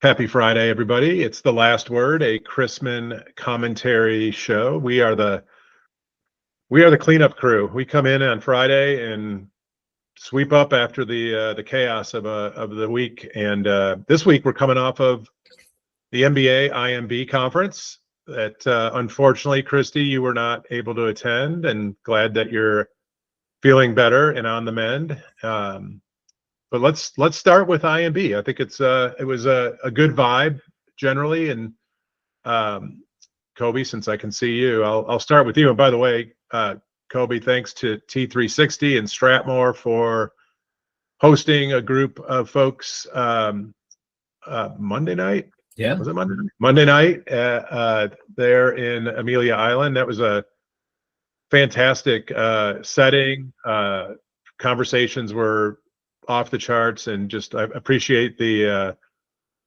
Happy Friday, everybody. It's The Last Word, a Chrisman commentary show. We are the cleanup crew. We come in on Friday and sweep up after the chaos of the week. And this week we're coming off of the NBA IMB conference that unfortunately, Christy, you were not able to attend, and glad that you're feeling better and on the mend. But let's start with IMB. I think it was a good vibe generally. And Kobe, since I can see you, I'll start with you. And by the way, Kobe, thanks to T360 and Stratmore for hosting a group of folks Monday night. Yeah, was it Monday night? Monday night there in Amelia Island. That was a fantastic setting. Conversations were off the charts, and just I appreciate the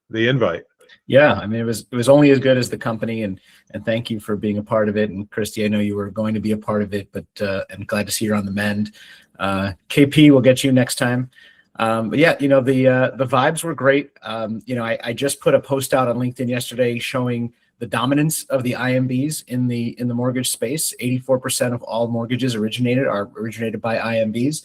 invite. Yeah, I mean, it was only as good as the company, and thank you for being a part of it. And Christy, I know you were going to be a part of it, but I'm glad to see you're on the mend. KP, will get you next time. But yeah, the vibes were great. I just put a post out on LinkedIn yesterday showing the dominance of the IMBs in the mortgage space. 84% of all mortgages are originated by IMBs.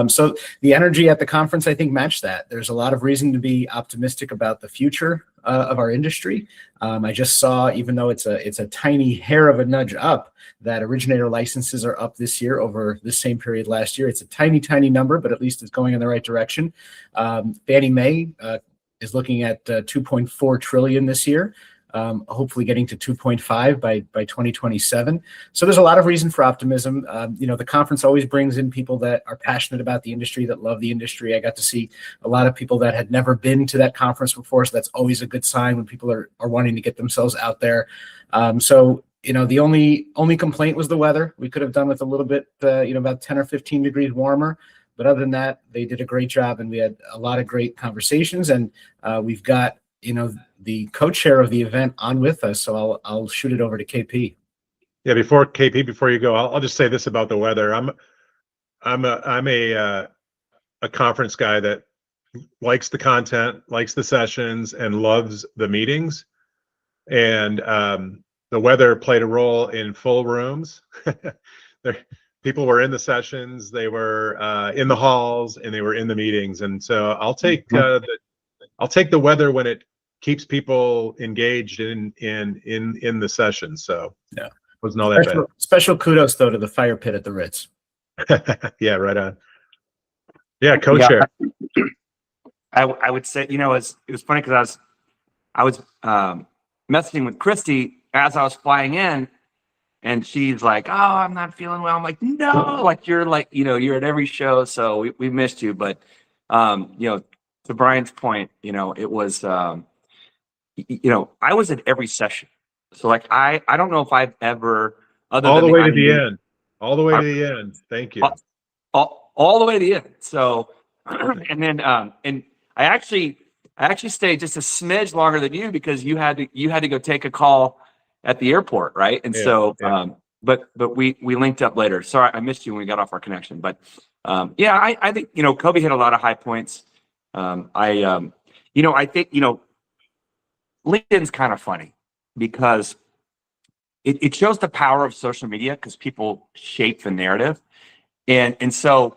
So the energy at the conference, I think, matched that. There's a lot of reason to be optimistic about the future of our industry. I just saw, even though it's a tiny hair of a nudge up, that originator licenses are up this year over the same period last year. It's a tiny, tiny number, but at least it's going in the right direction. Fannie Mae is looking at 2.4 trillion this year. Hopefully getting to 2.5 by 2027. So there's a lot of reason for optimism. The conference always brings in people that are passionate about the industry, that love the industry. I got to see a lot of people that had never been to that conference before, so that's always a good sign when people are wanting to get themselves out there. The only complaint was the weather. We could have done with a little bit, about 10 or 15 degrees warmer. But other than that, they did a great job, and we had a lot of great conversations. And we've got the co-chair of the event on with us, so I'll shoot it over to KP. Yeah, before you go, I'll just say this about the weather. I'm a conference guy that likes the content, likes the sessions, and loves the meetings. And the weather played a role in full rooms. People were in the sessions, they were in the halls, and they were in the meetings. And so I'll take the weather when it keeps people engaged in the session. So yeah, wasn't all that bad. Special kudos though to the fire pit at the Ritz. Yeah, right on. Yeah, co-chair. Yeah, I would say, it was funny because I was messaging with Christy as I was flying in, and she's like, "Oh, I'm not feeling well." I'm like, "No, like you're at every show, so we missed you." But to Brian's point, it was I was at every session. So like I don't know if I've ever all the way to the end. All the way to the end. Thank you. All the way to the end. So and then and I actually stayed just a smidge longer than you because you had to go take a call at the airport, right? And but we linked up later. Sorry, I missed you when we got off our connection. But I think Kobe hit a lot of high points. I think LinkedIn's kind of funny because it shows the power of social media because people shape the narrative. And so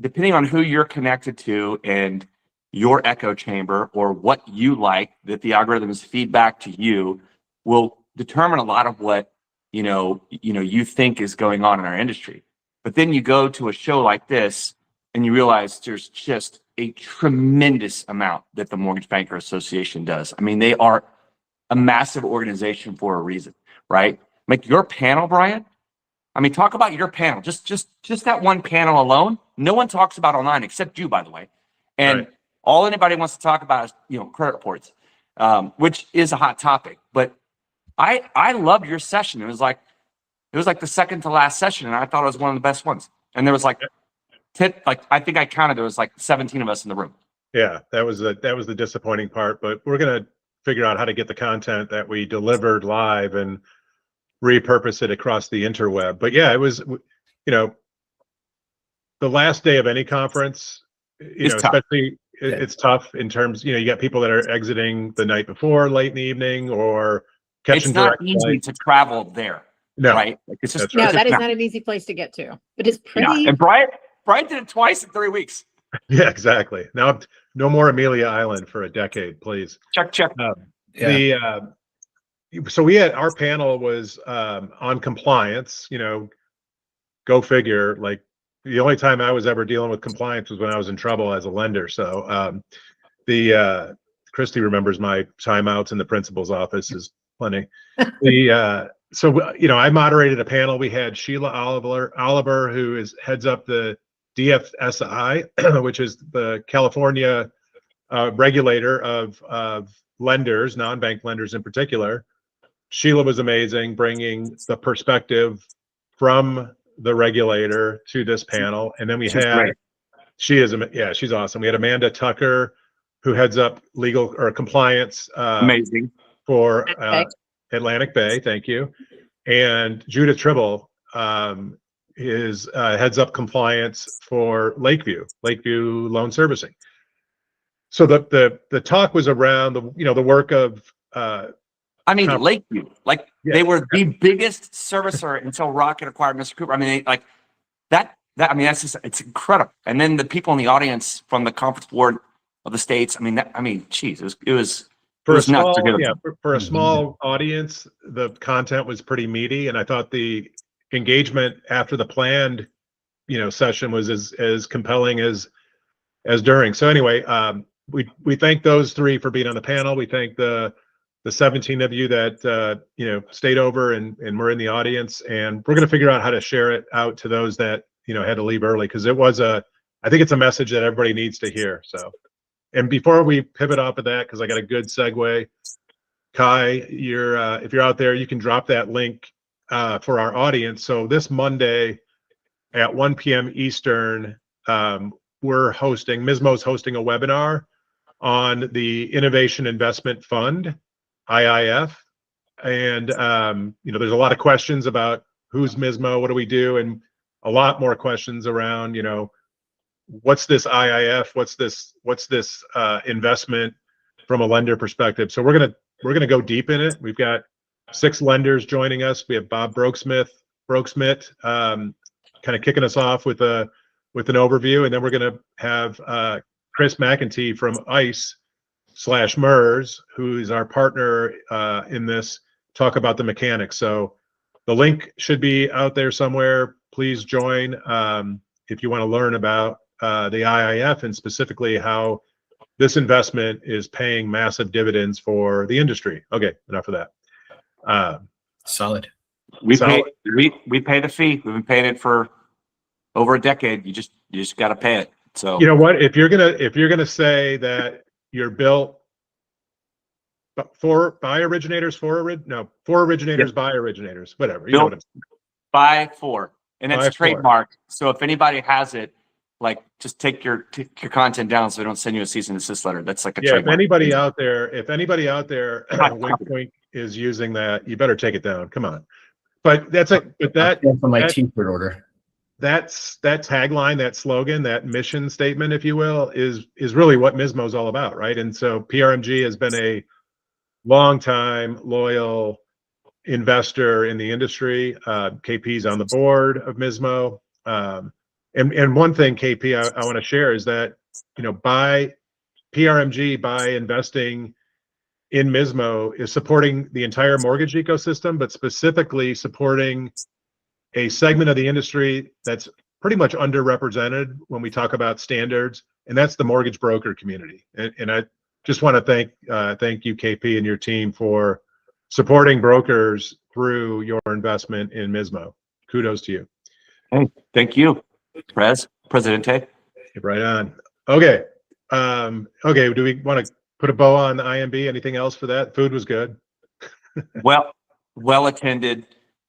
depending on who you're connected to and your echo chamber or what you like, that the algorithms feedback to you will determine a lot of what you think is going on in our industry. But then you go to a show like this and you realize there's just a tremendous amount that the Mortgage Banker Association does. I mean, they are a massive organization for a reason, right? Like your panel, Brian. I mean, talk about your panel. Just that one panel alone. No one talks about online except you, by the way. And all anybody wants to talk about is credit reports, which is a hot topic. But I loved your session. It was like the second to last session, and I thought it was one of the best ones. And there was I think I counted there was 17 of us in the room. Yeah, that was the disappointing part, but we're gonna figure out how to get the content that we delivered live and repurpose it across the interweb. But yeah, it was, the last day of any conference, especially it's tough in terms, you got people that are exiting the night before, late in the evening, or catching It's not direct easy flights. to travel there, No, right? Like it's just that's No, right. that is not. not an easy place to get to, but it's Yeah. pretty. And Brian did it twice in 3 weeks. Yeah, exactly. Now, no more Amelia Island for a decade, please. Check. So our panel was on compliance. Go figure. Like the only time I was ever dealing with compliance was when I was in trouble as a lender. So Christy remembers my timeouts in the principal's office is plenty. I moderated a panel. We had Sheila Oliver, who heads up the DFSI, which is the California regulator of lenders, non-bank lenders in particular. Sheila was amazing, bringing the perspective from the regulator to this panel. And then we had, she's awesome. We had Amanda Tucker, who heads up legal or compliance Amazing for Atlantic Bay. Thank you. And Judith Tribble heads up compliance for Lakeview Loan Servicing. So the talk was around the work of Lakeview, they were the biggest servicer until Rocket acquired Mr. Cooper. That's just, it's incredible. And then the people in the audience from the conference board of the states. Geez, it was for a small, for a small audience. The content was pretty meaty, and I thought the engagement after the planned session was as compelling as during. So anyway, we thank those three for being on the panel. We thank the 17 of you that stayed over and were in the audience, and we're going to figure out how to share it out to those that had to leave early, because I think it's a message that everybody needs to hear. So, and before we pivot off of that, because I got a good segue, Kai, if you're out there, you can drop that link for our audience. So this Monday at 1 p.m. Eastern, Mizmo's hosting a webinar on the Innovation Investment Fund, IIF. And, there's a lot of questions about who's Mizmo, what do we do? And a lot more questions around, what's this IIF? What's this investment from a lender perspective? So we're going to go deep in it. We've got 6 lenders joining us. We have Bob Brokesmith, kind of kicking us off with an overview. And then we're going to have Chris McEntee from ICE/MERS, who is our partner in this, talk about the mechanics. So the link should be out there somewhere. Please join if you want to learn about the IIF and specifically how this investment is paying massive dividends for the industry. Okay, enough of that. Solid. We pay the fee. We've been paying it for over a decade. You just got to pay it. So you know what? If you're gonna say that you're built for originators, by originators, whatever. You know what I'm saying. By for, and it's By trademarked. So if anybody has it, just take your content down so they don't send you a cease and desist letter. That's like a trademark. If anybody out there, wink, is using that, you better take it down. Come on. But that my T-shirt order. that tagline, that slogan, that mission statement, if you will, is really what Mizmo is all about, right? And so PRMG has been a long-time loyal investor in the industry. KP's on the board of Mizmo. And one thing, KP, I want to share is that, by PRMG, by investing in Mizmo, is supporting the entire mortgage ecosystem, but specifically supporting a segment of the industry that's pretty much underrepresented when we talk about standards, and that's the mortgage broker community. And I just want to thank you, KP, and your team for supporting brokers through your investment in Mizmo. Kudos to you. Hey, thank you, Presidente. Right on. Okay. Okay. Do we want to put a bow on the IMB? Anything else for that? Food was good. Well attended.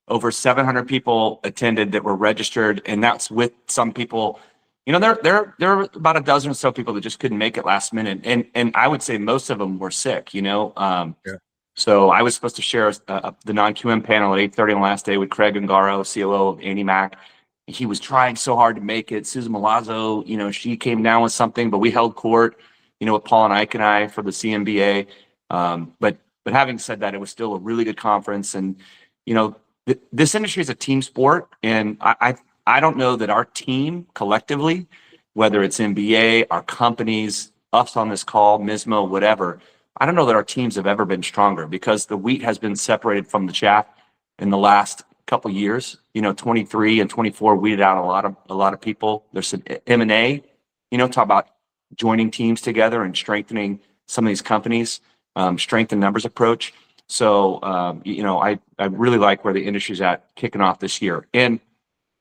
Over 700 people attended that were registered, and that's with some people. There are about a dozen or so people that just couldn't make it last minute, and I would say most of them were sick. Yeah. So I was supposed to share the non-QM panel at 8:30 on the last day with Craig Ungaro, COO of Andy Mac. He was trying so hard to make it. Susan Milazzo, she came down with something, but we held court. with Paul and Ike and I for the CMBA. But having said that, it was still a really good conference. And, this industry is a team sport. And I don't know that our team collectively, whether it's MBA, our companies, us on this call, Mismo, whatever, I don't know that our teams have ever been stronger because the wheat has been separated from the chaff in the last couple of years. 23 and 24 weeded out a lot of people. There's some M&A, talk about joining teams together and strengthening some of these companies, strength in numbers approach. So, I really like where the industry's at kicking off this year. And,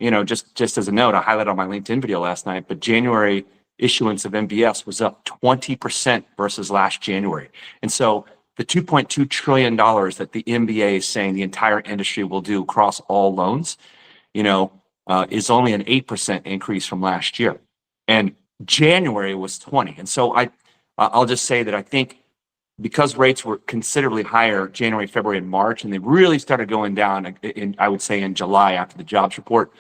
just as a note, I highlighted on my LinkedIn video last night, but January issuance of MBS was up 20% versus last January. And so the $2.2 trillion that the MBA is saying the entire industry will do across all loans, is only an 8% increase from last year. And January was 20. And so I'll just say that I think because rates were considerably higher January, February, and March, and they really started going down I would say in July after the jobs report.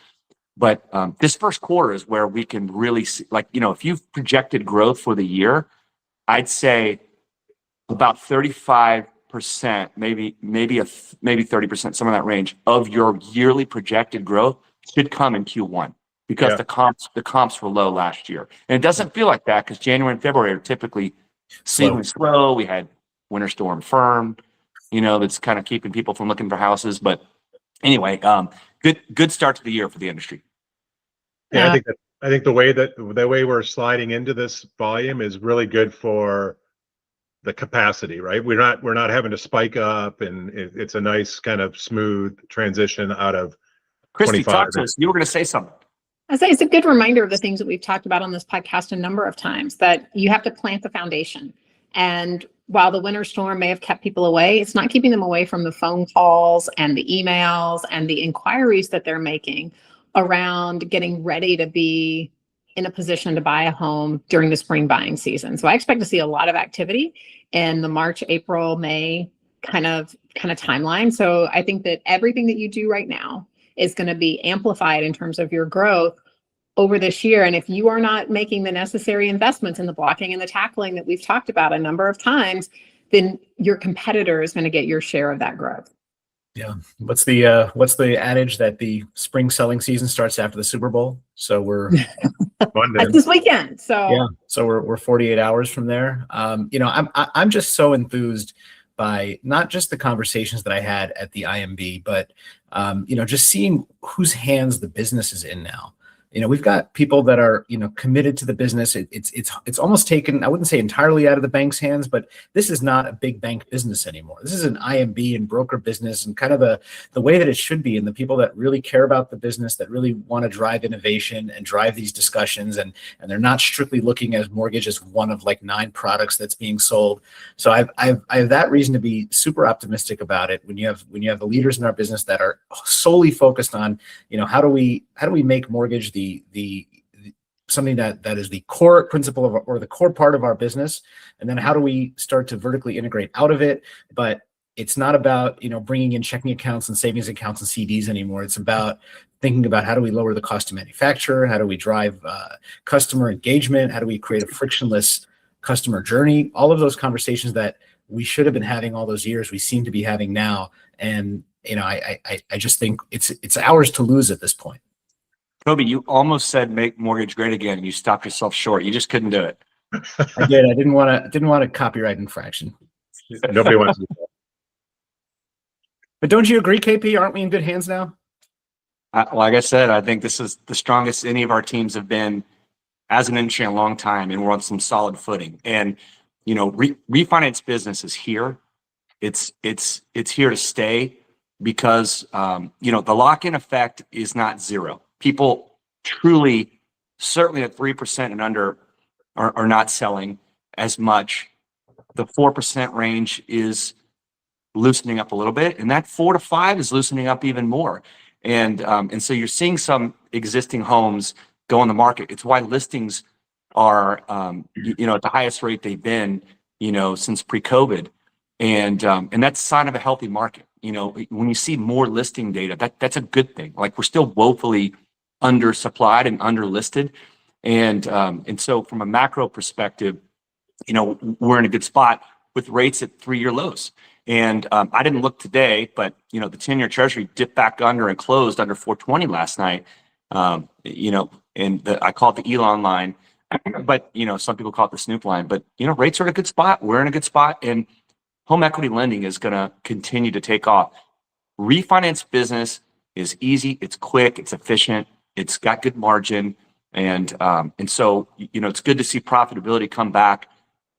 But this first quarter is where we can really see, if you've projected growth for the year, I'd say about 35%, maybe 30%, some of that range of your yearly projected growth should come in Q1 because the comps were low last year. And it doesn't feel like that because January and February are typically seasonally slow. We had Winter Storm Fern, that's kind of keeping people from looking for houses. But anyway, good start to the year for the industry. Yeah, I think the way we're sliding into this volume is really good for the capacity, right? We're not having to spike up, and it's a nice kind of smooth transition out of Christy, 25. talk to us. You were going to say something. I say it's a good reminder of the things that we've talked about on this podcast a number of times, that you have to plant the foundation. And while the winter storm may have kept people away, it's not keeping them away from the phone calls and the emails and the inquiries that they're making around getting ready to be in a position to buy a home during the spring buying season. So I expect to see a lot of activity in the March, April, May kind of timeline. So I think that everything that you do right now is going to be amplified in terms of your growth over this year. And if you are not making the necessary investments in the blocking and the tackling that we've talked about a number of times, then your competitor is going to get your share of that growth. Yeah. What's the adage that the spring selling season starts after the Super Bowl? So we're That's this weekend. So yeah. So we're 48 hours from there. I'm just so enthused by not just the conversations that I had at the IMB, but just seeing whose hands the business is in now. We've got people that are, committed to the business. It's almost taken, I wouldn't say entirely out of the bank's hands, but this is not a big bank business anymore. This is an IMB and broker business, and kind of the way that it should be. And the people that really care about the business, that really want to drive innovation and drive these discussions. And they're not strictly looking at mortgage as one of like 9 products that's being sold. So I have that reason to be super optimistic about it. When you have the leaders in our business that are solely focused on, how do we make mortgage the something that is the core principle of or the core part of our business, and then how do we start to vertically integrate out of it? But it's not about bringing in checking accounts and savings accounts and CDs anymore. It's about thinking about how do we lower the cost to manufacture, how do we drive customer engagement, how do we create a frictionless customer journey. All of those conversations that we should have been having all those years, we seem to be having now. And I just think it's ours to lose at this point. Toby, you almost said make mortgage great again, and you stopped yourself short. You just couldn't do it. I did. I didn't want a copyright infraction. Nobody wants to do that. But don't you agree, KP? Aren't we in good hands now? Like I said, I think this is the strongest any of our teams have been as an industry in a long time, and we're on some solid footing. And refinance business is here. It's here to stay because the lock-in effect is not zero. People truly, certainly at 3% and under, are not selling as much. The 4% range is loosening up a little bit, and that 4 to 5 is loosening up even more. And so you're seeing some existing homes go on the market. It's why listings are at the highest rate they've been since pre-COVID, and that's a sign of a healthy market. When you see more listing data, that's a good thing. Like, we're still woefully undersupplied and underlisted. And so from a macro perspective, we're in a good spot with rates at 3-year lows. And I didn't look today, but the 10-year Treasury dipped back under and closed under 420 last night. And I call it the Elon line, but some people call it the Snoop line. But rates are in a good spot. We're in a good spot, and home equity lending is going to continue to take off. Refinance business is easy, it's quick, it's efficient, it's got good margin, and so it's good to see profitability come back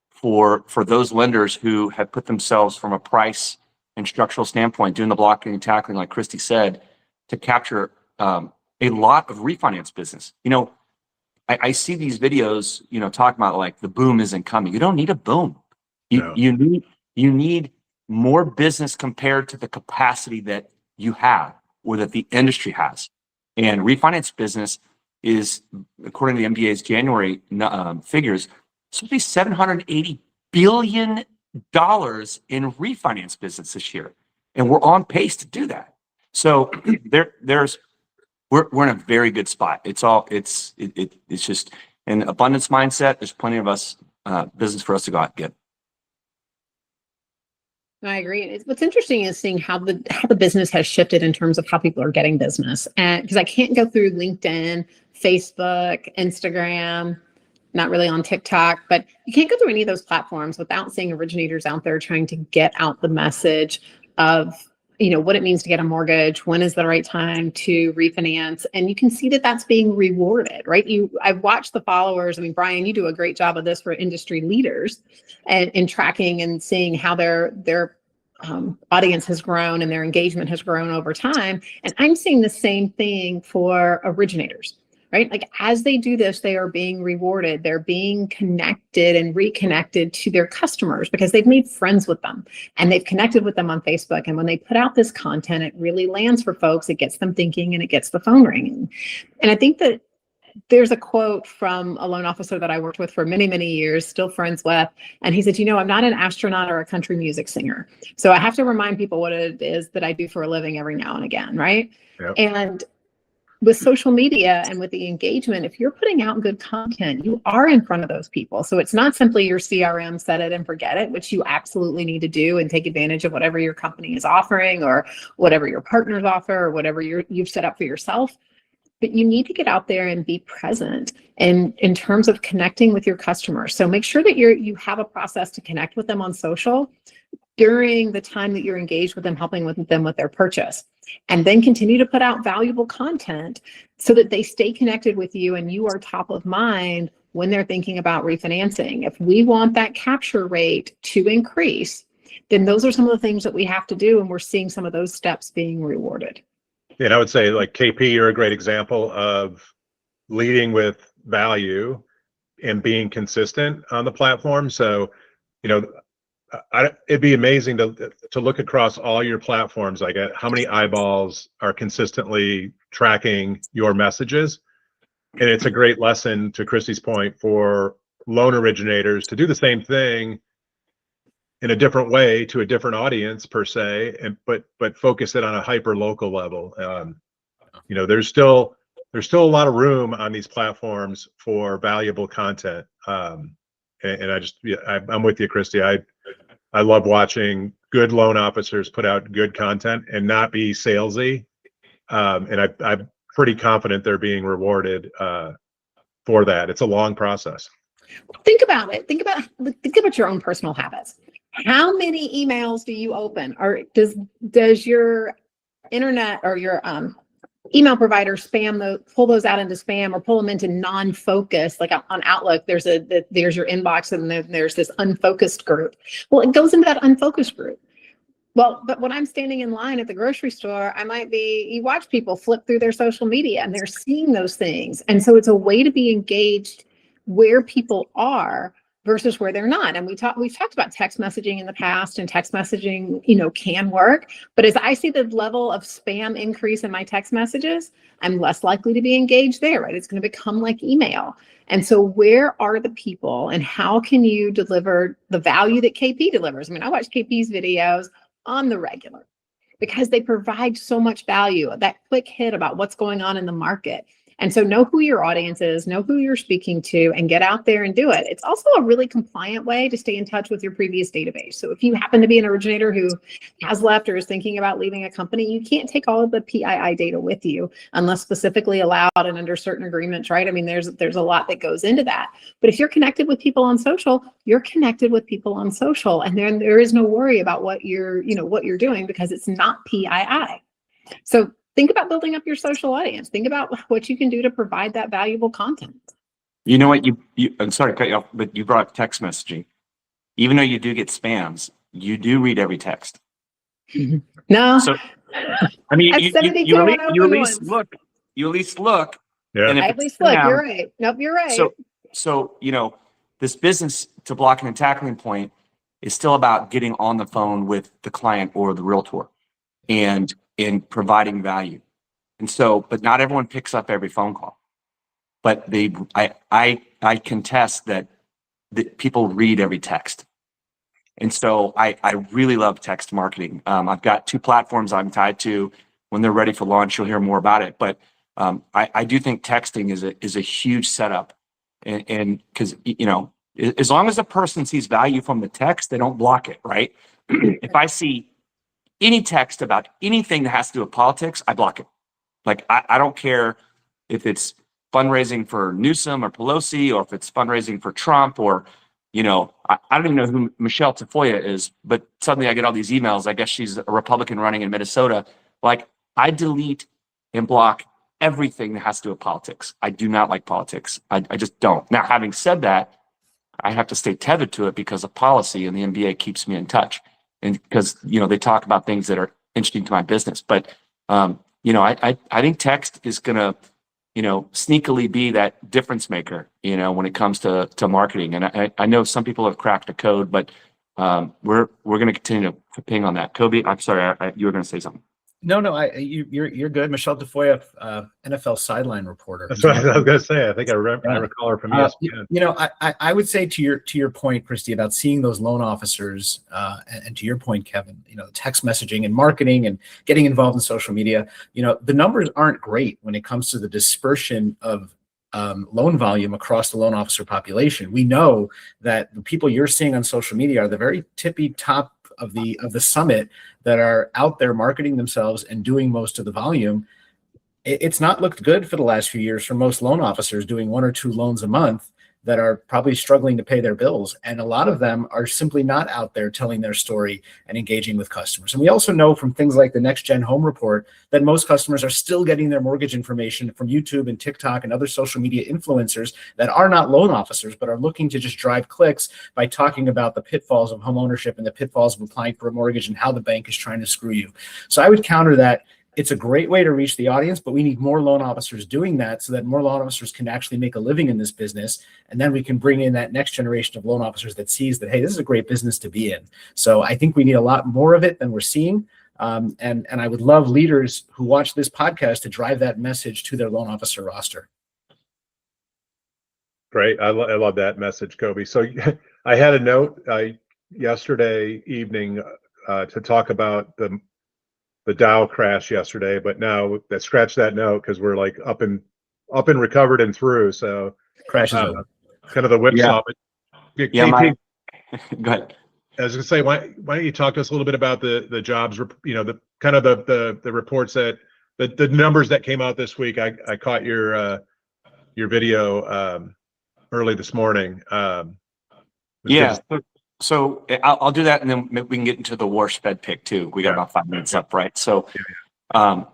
for those lenders who have put themselves from a price and structural standpoint, doing the blocking and tackling, like Christy said, to capture a lot of refinance business. I see these videos, talking about like the boom isn't coming. You don't need a boom. You need more business compared to the capacity that you have or that the industry has. And refinance business is, according to the MBA's January figures, it's be $780 billion in refinance business this year, and we're on pace to do that. So we're in a very good spot. It's just an abundance mindset. There's plenty of business for us to go out and get. I agree. What's interesting is seeing how the business has shifted in terms of how people are getting business. And because I can't go through LinkedIn, Facebook, Instagram, not really on TikTok, but you can't go through any of those platforms without seeing originators out there trying to get out the message of, what it means to get a mortgage, when is the right time to refinance. And you can see that that's being rewarded, right? I've watched the followers. I mean, Brian, you do a great job of this for industry leaders and in tracking and seeing how their audience has grown and their engagement has grown over time. And I'm seeing the same thing for originators, right? Like as they do this, they are being rewarded. They're being connected and reconnected to their customers because they've made friends with them and they've connected with them on Facebook. And when they put out this content, it really lands for folks. It gets them thinking and it gets the phone ringing. And I think that there's a quote from a loan officer that I worked with for many, many years, still friends with. And he said, I'm not an astronaut or a country music singer. So I have to remind people what it is that I do for a living every now and again, right? Yep. And with social media and with the engagement, if you're putting out good content, you are in front of those people. So it's not simply your CRM, set it and forget it, which you absolutely need to do and take advantage of whatever your company is offering or whatever your partners offer or whatever you've set up for yourself. But you need to get out there and be present in terms of connecting with your customers. So make sure that you have a process to connect with them on social during the time that you're engaged with them, helping with them with their purchase. And then continue to put out valuable content so that they stay connected with you and you are top of mind when they're thinking about refinancing. If we want that capture rate to increase, then those are some of the things that we have to do. And we're seeing some of those steps being rewarded. And I would say, like KP, you're a great example of leading with value and being consistent on the platform. So, it'd be amazing to look across all your platforms, like how many eyeballs are consistently tracking your messages. And it's a great lesson, to Christy's point, for loan originators to do the same thing in a different way to a different audience per se, but focus it on a hyper local level. There's still a lot of room on these platforms for valuable content. And I'm with you, Christy. I love watching good loan officers put out good content and not be salesy. And I'm pretty confident they're being rewarded for that. It's a long process. Think about it. Think about your own personal habits. How many emails do you open? Or does your internet or your email provider pull those out into spam or pull them into non-focus? Like on Outlook, there's your inbox and then there's this unfocused group. Well, it goes into that unfocused group. Well, but when I'm standing in line at the grocery store, you watch people flip through their social media and they're seeing those things. And so it's a way to be engaged where people are versus where they're not. And we've talked about text messaging in the past, and text messaging, can work. But as I see the level of spam increase in my text messages, I'm less likely to be engaged there, right? It's going to become like email. And so where are the people and how can you deliver the value that KP delivers? I watch KP's videos on the regular because they provide so much value, that quick hit about what's going on in the market. And so know who your audience is, know who you're speaking to, and get out there and do it. It's also a really compliant way to stay in touch with your previous database. So if you happen to be an originator who has left or is thinking about leaving a company, you can't take all of the PII data with you unless specifically allowed and under certain agreements, right? I mean, there's a lot that goes into that. But if you're connected with people on social, you're connected with people on social, and then there is no worry about what you're doing because it's not PII. So think about building up your social audience. Think about what you can do to provide that valuable content. You know what? I'm sorry to cut you off, but you brought up text messaging. Even though you do get spams, you do read every text. No. So, I mean, you at least look. You at least look. Yeah. And if I it's at least look. spam, You're right. Nope, you're right. So this business, to blocking and tackling point, is still about getting on the phone with the client or the realtor, and providing value. And so, but not everyone picks up every phone call. But I contest that people read every text. And so I really love text marketing. I've got 2 platforms I'm tied to. When they're ready for launch, you'll hear more about it. But I do think texting is a huge setup. And because, as long as a person sees value from the text, they don't block it, right? If I see any text about anything that has to do with politics, I block it. Like, I don't care if it's fundraising for Newsom or Pelosi, or if it's fundraising for Trump, or, I don't even know who Michelle Tafoya is, but suddenly I get all these emails. I guess she's a Republican running in Minnesota. Like, I delete and block everything that has to do with politics. I do not like politics. I just don't. Now, having said that, I have to stay tethered to it because of policy, and the NBA keeps me in touch. And because, they talk about things that are interesting to my business. But, I think text is going to, sneakily be that difference maker, when it comes to marketing. And I know some people have cracked the code, but we're going to continue to ping on that. Kobe, I'm sorry, you were going to say something. No, you're good. Michelle Tafoya, NFL sideline reporter. That's what I was going to say. I think I recall her from ESPN. I would say to your point, Christy, about seeing those loan officers, and to your point, Kevin, text messaging and marketing and getting involved in social media. The numbers aren't great when it comes to the dispersion of loan volume across the loan officer population. We know that the people you're seeing on social media are the very tippy top of the summit that are out there marketing themselves and doing most of the volume. It's not looked good for the last few years for most loan officers doing 1 or 2 loans a month that are probably struggling to pay their bills. And a lot of them are simply not out there telling their story and engaging with customers. And we also know from things like the Next Gen Home Report that most customers are still getting their mortgage information from YouTube and TikTok and other social media influencers that are not loan officers, but are looking to just drive clicks by talking about the pitfalls of home ownership and the pitfalls of applying for a mortgage and how the bank is trying to screw you. So I would counter that. It's a great way to reach the audience, but we need more loan officers doing that so that more loan officers can actually make a living in this business. And then we can bring in that next generation of loan officers that sees that, hey, this is a great business to be in. So I think we need a lot more of it than we're seeing. And I would love leaders who watch this podcast to drive that message to their loan officer roster. Great. I love that message, Kobe. So I had a note yesterday evening to talk about the Dow crash yesterday, but now let's scratch that note because we're like up and recovered and through. So Crashes kind of the whipsaw. Yeah. KP, Go ahead. I was going to say, why don't you talk to us a little bit about the jobs, the kind of the reports that the numbers that came out this week. I caught your video early this morning. Yeah. So I'll do that, and then we can get into the worst Fed pick too. We got about 5 minutes up, right? So, the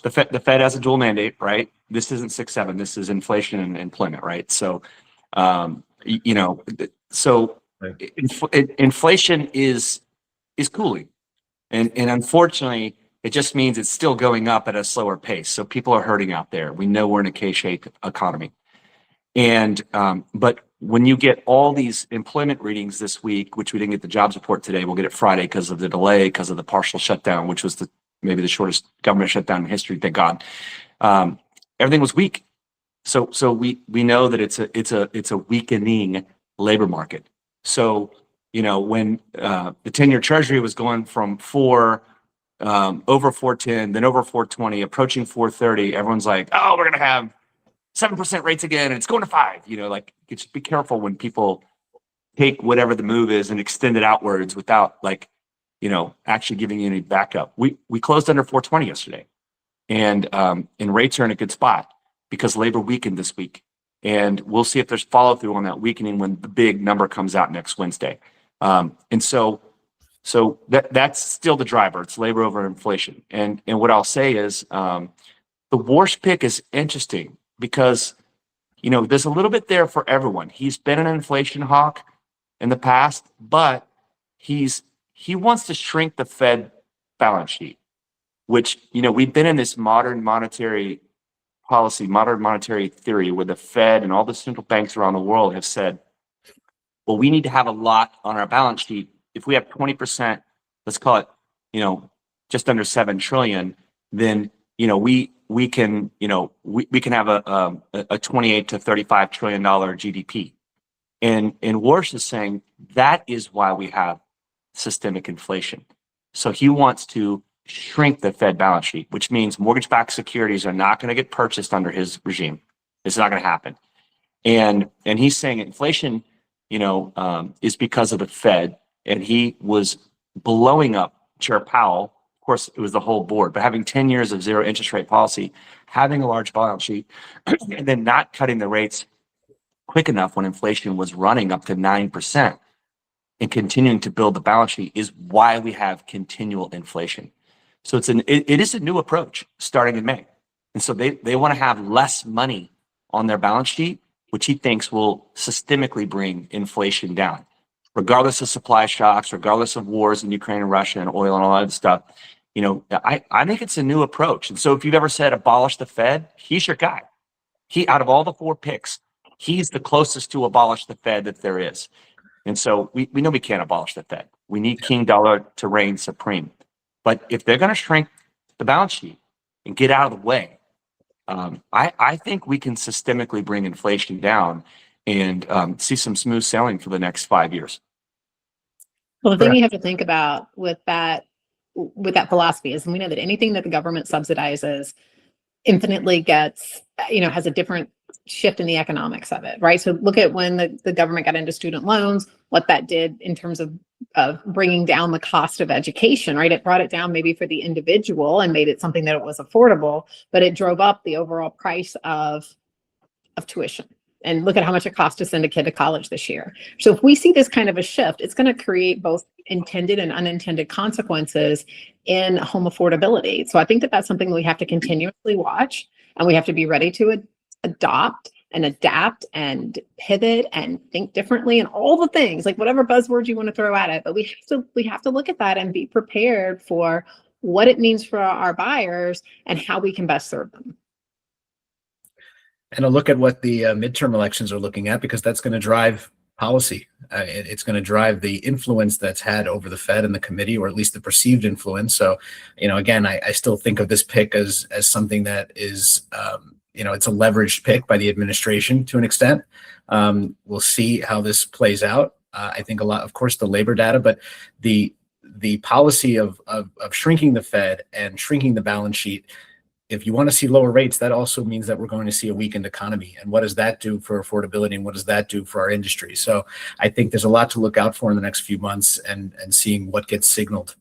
Fed has a dual mandate, right? This isn't 6-7. This is inflation and employment, right? So, inflation is cooling, and unfortunately, it just means it's still going up at a slower pace. So people are hurting out there. We know we're in a K-shaped economy, and but when you get all these employment readings this week, which we didn't get the jobs report today, we'll get it Friday because of the delay, because of the partial shutdown, which was maybe the shortest government shutdown in history, thank God. Everything was weak. So we know that it's a weakening labor market. So, when the 10-year Treasury was going from 4 over 410, then over 420, approaching 430, everyone's like, oh, we're going to have 7% rates again, and it's going to 5. You know, like just be careful when people take whatever the move is and extend it outwards without like, you know, actually giving you any backup. We closed under 420 yesterday, and rates are in a good spot because labor weakened this week, and we'll see if there's follow through on that weakening when the big number comes out next Wednesday. And so that's still the driver. It's labor over inflation. And what I'll say is the Warsh pick is interesting because, you know, there's a little bit there for everyone. He's been an inflation hawk in the past, but he wants to shrink the Fed balance sheet, which, you know, we've been in this modern monetary policy, modern monetary theory where the Fed and all the central banks around the world have said, well, we need to have a lot on our balance sheet. If we have 20%, let's call it, you know, just under 7 trillion, then, you know, we can, you know, we can have a 28 to 35 trillion dollar GDP. And Warsh is saying that is why we have systemic inflation. So he wants to shrink the Fed balance sheet, which means mortgage-backed securities are not going to get purchased under his regime. It's not going to happen. And he's saying inflation, you know, is because of the Fed. And he was blowing up Chair Powell. Of course, it was the whole board, but having 10 years of zero interest rate policy, having a large balance sheet, and then not cutting the rates quick enough when inflation was running up to 9% and continuing to build the balance sheet is why we have continual inflation. So it is a new approach starting in May. And so they want to have less money on their balance sheet, which he thinks will systemically bring inflation down. Regardless of supply shocks, regardless of wars in Ukraine and Russia and oil and all that stuff, you know, I think it's a new approach. And so if you've ever said abolish the Fed, he's your guy. He, out of all the 4 picks, he's the closest to abolish the Fed that there is. And so we know we can't abolish the Fed. We need King Dollar to reign supreme. But if they're going to shrink the balance sheet and get out of the way, I think we can systemically bring inflation down and see some smooth sailing for the next 5 years. Well, the thing you have to think about with that philosophy is, and we know that anything that the government subsidizes infinitely gets, you know, has a different shift in the economics of it, right? So look at when the government got into student loans, what that did in terms of bringing down the cost of education, right? It brought it down maybe for the individual and made it something that it was affordable, but it drove up the overall price of tuition. And look at how much it costs to send a kid to college this year. So if we see this kind of a shift, it's going to create both intended and unintended consequences in home affordability. So I think that that's something that we have to continuously watch, and we have to be ready to adopt and adapt and pivot and think differently and all the things, like whatever buzzwords you want to throw at it. But we have to look at that and be prepared for what it means for our buyers and how we can best serve them. And a look at what the midterm elections are looking at, because that's going to drive policy. It's going to drive the influence that's had over the Fed and the committee, or at least the perceived influence. So, you know, again, I still think of this pick as something that is, you know, it's a leveraged pick by the administration to an extent. We'll see how this plays out. I think a lot, of course, the labor data, but the policy of shrinking the Fed and shrinking the balance sheet. If you want to see lower rates, that also means that we're going to see a weakened economy. And what does that do for affordability, and what does that do for our industry? So I think there's a lot to look out for in the next few months, and seeing what gets signaled.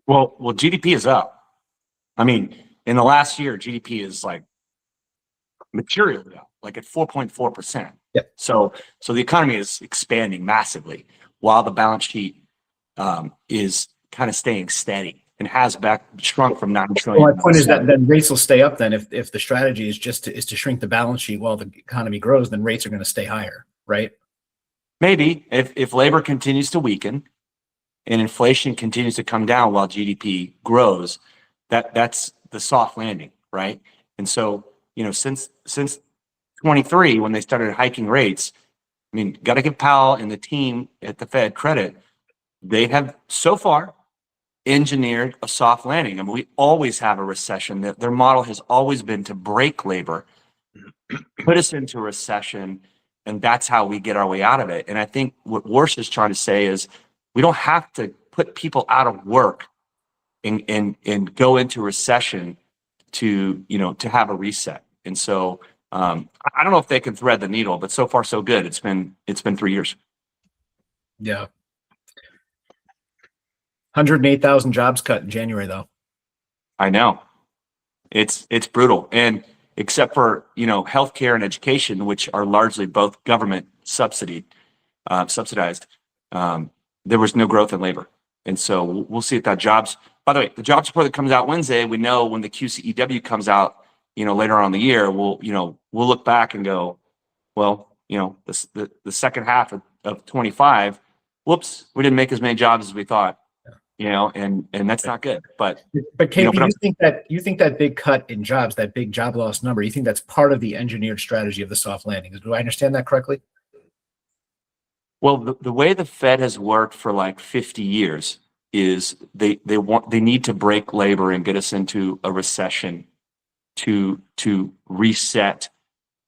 Well, GDP is up. I mean, in the last year, GDP is like materially up, like at 4.4%. Yep. So the economy is expanding massively while the balance sheet is kind of staying steady. And has shrunk from 9 trillion. Well, my point is that then rates will stay up. Then, if the strategy is just to shrink the balance sheet while the economy grows, then rates are going to stay higher, right? Maybe if labor continues to weaken and inflation continues to come down while GDP grows, that's the soft landing, right? And so, you know, since 23, when they started hiking rates, I mean, got to give Powell and the team at the Fed credit. They have so far engineered a soft landing. I mean, we always have a recession. Their model has always been to break labor, put us into a recession, and that's how we get our way out of it. And I think what Warsh is trying to say is we don't have to put people out of work and go into recession to have a reset. And so I don't know if they can thread the needle, but so far so good. It's been 3 years. Yeah. 108,000 jobs cut in January, though. I know. It's brutal. And except for, healthcare and education, which are largely both government subsidized, there was no growth in labor. And so we'll see if that by the way, the jobs report that comes out Wednesday, we know when the QCEW comes out, later on in the year, we'll look back and go, well, the second half of 25, whoops, we didn't make as many jobs as we thought. And that's not good. But KP, you think that big cut in jobs, that big job loss number, you think that's part of the engineered strategy of the soft landing? Do I understand that correctly? Well, the way the Fed has worked for like 50 years is they need to break labor and get us into a recession to reset,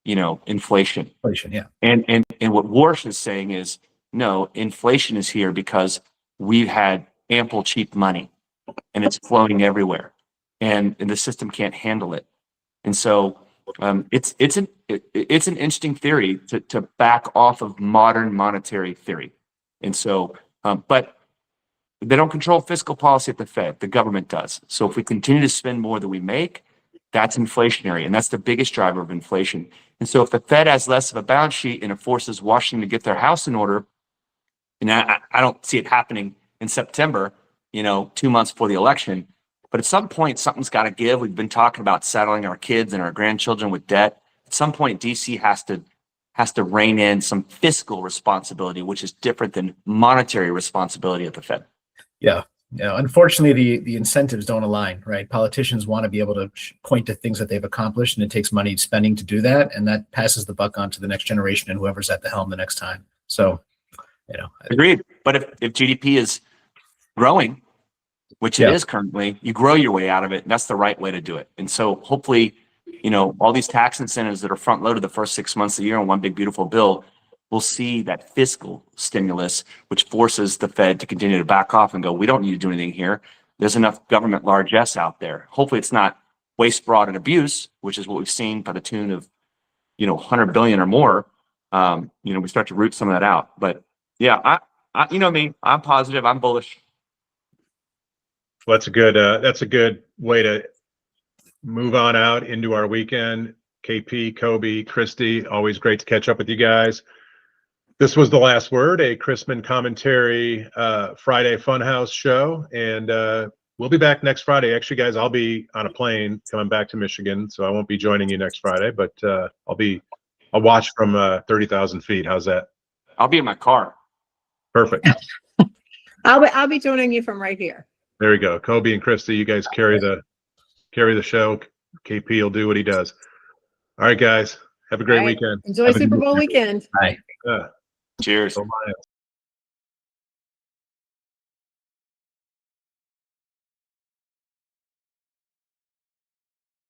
inflation. Inflation, yeah. And what Warsh is saying is, no, inflation is here because we've had ample cheap money and it's flowing everywhere, and the system can't handle it. And so it's an interesting theory to back off of modern monetary theory. And so, but they don't control fiscal policy at the Fed. The government does. So if we continue to spend more than we make, that's inflationary, and that's the biggest driver of inflation. And so if the Fed has less of a balance sheet and it forces Washington to get their house in order, and I don't see it happening in September, 2 months before the election, but at some point something's got to give. We've been talking about saddling our kids and our grandchildren with debt. At some point, DC has to rein in some fiscal responsibility, which is different than monetary responsibility at the Fed. Yeah. Unfortunately, the incentives don't align, right? Politicians want to be able to point to things that they've accomplished, and it takes money spending to do that, and that passes the buck on to the next generation and whoever's at the helm the next time. So, Agreed. But if GDP is growing, which it is currently, you grow your way out of it. And that's the right way to do it. And so hopefully, all these tax incentives that are front loaded the first 6 months of the year on one big beautiful bill, we'll see that fiscal stimulus, which forces the Fed to continue to back off and go, we don't need to do anything here. There's enough government largesse out there. Hopefully it's not waste, fraud, and abuse, which is what we've seen by the tune of, 100 billion or more. We start to root some of that out. But yeah, I'm positive. I'm bullish. Well, that's a good way to move on out into our weekend. KP, Kobe, Christy, always great to catch up with you guys. This was The Last Word, a Chrisman commentary Friday Funhouse show, and we'll be back next Friday. Actually, guys, I'll be on a plane coming back to Michigan, so I won't be joining you next Friday, but I'll watch from 30,000 feet. How's that? I'll be in my car. Perfect. I'll be joining you from right here. There we go. Kobe and Christy, you guys carry the show. KP will do what he does. All right, guys. Have a great weekend. Enjoy Super Bowl weekend. Bye. Yeah. Cheers. So